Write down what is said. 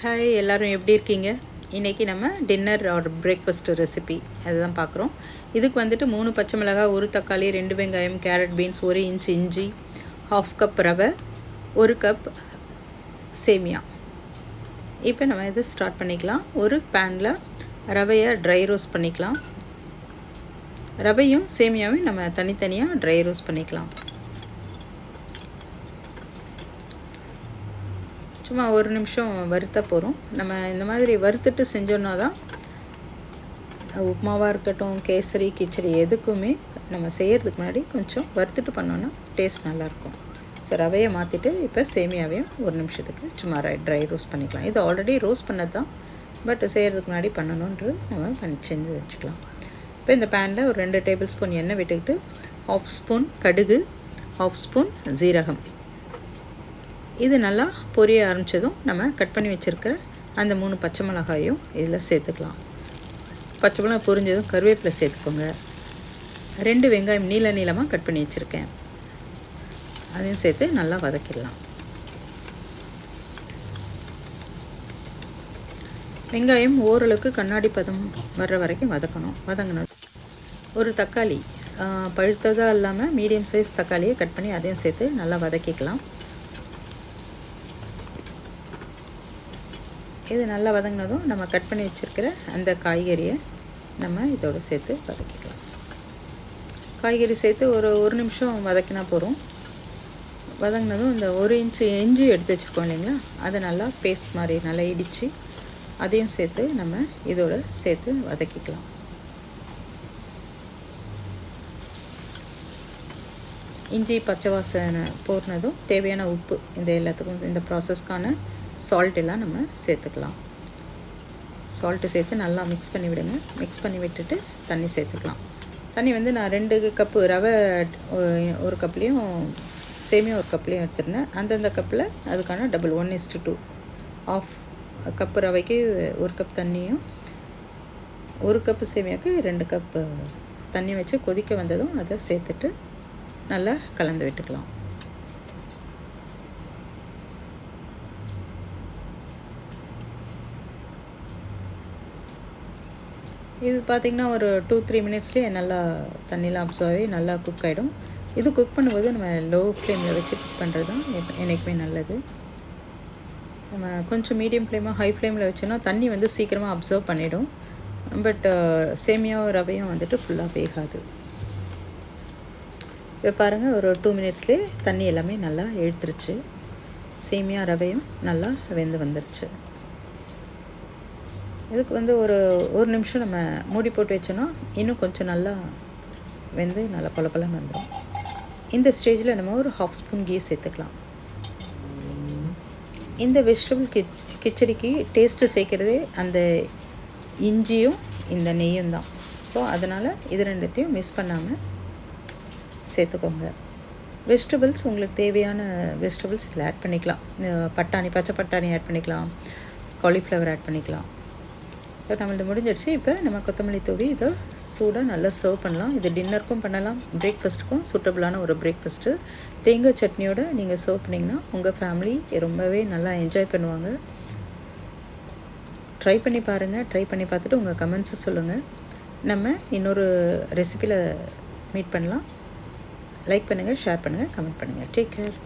Hi, எல்லோரும் எப்படி இருக்கீங்க? இன்றைக்கி நம்ம டின்னர் ஆர் பிரேக்ஃபாஸ்ட் ரெசிபி அதுதான் பார்க்குறோம். இதுக்கு வந்துட்டு 3 பச்சை மிளகாய், 1 தக்காளி, 2 வெங்காயம், கேரட், பீன்ஸ், 1 இன்ச் இஞ்சி, 1/2 கப் ரவை, 1 கப் சேமியா. இப்போ நம்ம இது ஸ்டார்ட் பண்ணிக்கலாம். ஒரு பேனில் ரவையை ட்ரை ரோஸ்ட் பண்ணிக்கலாம். ரவையும் சேமியாவையும் நம்ம தனித்தனியாக ட்ரை ரோஸ்ட் பண்ணிக்கலாம். சும்மா ஒரு நிமிஷம் வறுத்த போகிறோம். நம்ம இந்த மாதிரி வறுத்துட்டு செஞ்சோன்னா தான் உப்புமாவாக இருக்கட்டும், கேசரி, கிச்சடி எதுக்குமே நம்ம செய்கிறதுக்கு முன்னாடி கொஞ்சம் வறுத்துட்டு பண்ணோன்னா டேஸ்ட் நல்லாயிருக்கும். ஸோ ரவையை மாற்றிட்டு இப்போ சேமியாவையும் ஒரு நிமிஷத்துக்கு சும்மா ட்ரை ரோஸ்ட் பண்ணிக்கலாம். இது ஆல்ரெடி ரோஸ்ட் பண்ணது தான், பட் செய்கிறதுக்கு முன்னாடி பண்ணணுன்றது நம்ம செஞ்சு வச்சுக்கலாம். இப்போ இந்த பேனில் ஒரு 2 டேபிள் ஸ்பூன் எண்ணெய் விட்டுக்கிட்டு 1/2 ஸ்பூன் கடுகு, 1/2 ஸ்பூன் ஜீரகம், இது நல்லா பொரிய ஆரம்பித்ததும் நம்ம கட் பண்ணி வச்சுருக்கிற அந்த 3 பச்சை மிளகாயும் இதில் சேர்த்துக்கலாம். பச்சை மிளகாய் பொரிஞ்சதும் கருவேப்பிலை சேர்த்துக்கோங்க. 2 வெங்காயம் நீளமாக கட் பண்ணி வச்சுருக்கேன், அதையும் சேர்த்து நல்லா வதக்கிடலாம். வெங்காயம் ஓரளவுக்கு கண்ணாடி பதம் வர்ற வரைக்கும் வதங்கணும். ஒரு தக்காளி, பழுத்ததாக இல்லாமல் மீடியம் சைஸ் தக்காளியை கட் பண்ணி அதையும் சேர்த்து நல்லா வதக்கிக்கலாம். இது நல்லா வதங்கினதும் நம்ம கட் பண்ணி வச்சுருக்கிற அந்த காய்கறியை நம்ம இதோடு சேர்த்து வதக்கிக்கலாம். காய்கறி சேர்த்து ஒரு நிமிஷம் வதக்கினா போகிறோம். வதங்கினதும் இந்த 1 இன்ச்சு இஞ்சி எடுத்து வச்சுருக்கோம் இல்லைங்களா, அதை நல்லா பேஸ்ட் மாதிரி நல்லா இடித்து அதையும் சேர்த்து நம்ம இதோடு சேர்த்து வதக்கிக்கலாம். இஞ்சி பச்சை வாசனை போடுனதும் தேவையான உப்பு, இந்த எல்லாத்துக்கும் இந்த ப்ராசஸ்க்கான சால்ட் எல்லாம் நம்ம சேர்த்துக்கலாம். சால்ட்டு சேர்த்து நல்லா மிக்ஸ் பண்ணி விடுங்க. மிக்ஸ் பண்ணி விட்டுட்டு தண்ணி சேர்த்துக்கலாம். தண்ணி வந்து நான் 2 கப்பு ரவை 1 கப்லேயும் சேமியா 1 கப்லேயும் எடுத்துருந்தேன். அந்தந்த கப்பில் அதுக்கான டபுள் 1:2, 1/2 கப்பு ரவைக்கு 1 கப் தண்ணியும், 1 கப்பு சேமியாவுக்கு 2 கப்பு தண்ணி வச்சு கொதிக்க வந்ததும் அதை சேர்த்துட்டு நல்லா கலந்து விட்டுக்கலாம். இது பார்த்திங்கன்னா ஒரு 2-3 மினிட்ஸ்லேயே நல்லா தண்ணிலாம் அப்சர்வ் ஆகி நல்லா குக் ஆகிடும். இது குக் பண்ணும்போது நம்ம லோ ஃப்ளேமில் வச்சு குக் பண்ணுறது தான் என்றைக்குமே நல்லது. நம்ம கொஞ்சம் மீடியம் ஃப்ளேமாக ஹை ஃப்ளேமில் வச்சோன்னா தண்ணி வந்து சீக்கிரமாக அப்சர்வ் பண்ணிவிடும். பட் சேமியாவும் ரவையும் வந்துட்டு ஃபுல்லாக வேகாது. இப்போ பாருங்கள், ஒரு 2 மினிட்ஸ்லேயே தண்ணி எல்லாமே நல்லா இழுத்துருச்சு. சேமியா ரவையும் நல்லா வெந்து வந்துருச்சு. இதுக்கு வந்து ஒரு நிமிஷம் நம்ம மூடி போட்டு வச்சோன்னா இன்னும் கொஞ்சம் நல்லா வெந்து நல்லா பலன்னு வந்துடும். இந்த ஸ்டேஜில் நம்ம ஒரு 1/2 ஸ்பூன் கீ சேர்த்துக்கலாம். இந்த வெஜிடபிள் கிச்சடிக்கு டேஸ்ட்டு சேர்க்குறதே அந்த இஞ்சியும் இந்த நெய்யும் தான். ஸோ அதனால் இது ரெண்டுத்தையும் மிஸ் பண்ணாமல் சேர்த்துக்கோங்க. வெஜிடபிள்ஸ் உங்களுக்கு தேவையான வெஜிடபிள்ஸ் இதில் ஆட் பண்ணிக்கலாம். பட்டாணி, பச்சை பட்டாணி ஆட் பண்ணிக்கலாம், காலிஃப்ளவர் ஆட் பண்ணிக்கலாம். ஸோ நம்மளது முடிஞ்சிடுச்சு. இப்போ நம்ம கொத்தமல்லி தூவி இதை சூடாக நல்லா சர்வ் பண்ணலாம். இது டின்னருக்கும் பண்ணலாம், பிரேக்ஃபாஸ்ட்டுக்கும் சூட்டபுளான ஒரு பிரேக்ஃபாஸ்ட்டு. தேங்காய் சட்னியோடு நீங்கள் சர்வ் பண்ணிங்கன்னா உங்கள் ஃபேமிலி ரொம்பவே நல்லா என்ஜாய் பண்ணுவாங்க. ட்ரை பண்ணி பாருங்கள். ட்ரை பண்ணி பார்த்துட்டு உங்கள் கமெண்ட்ஸை சொல்லுங்கள். நம்ம இன்னொரு ரெசிபியில் மீட் பண்ணலாம். லைக் பண்ணுங்கள், ஷேர் பண்ணுங்கள், கமெண்ட் பண்ணுங்கள். Take care.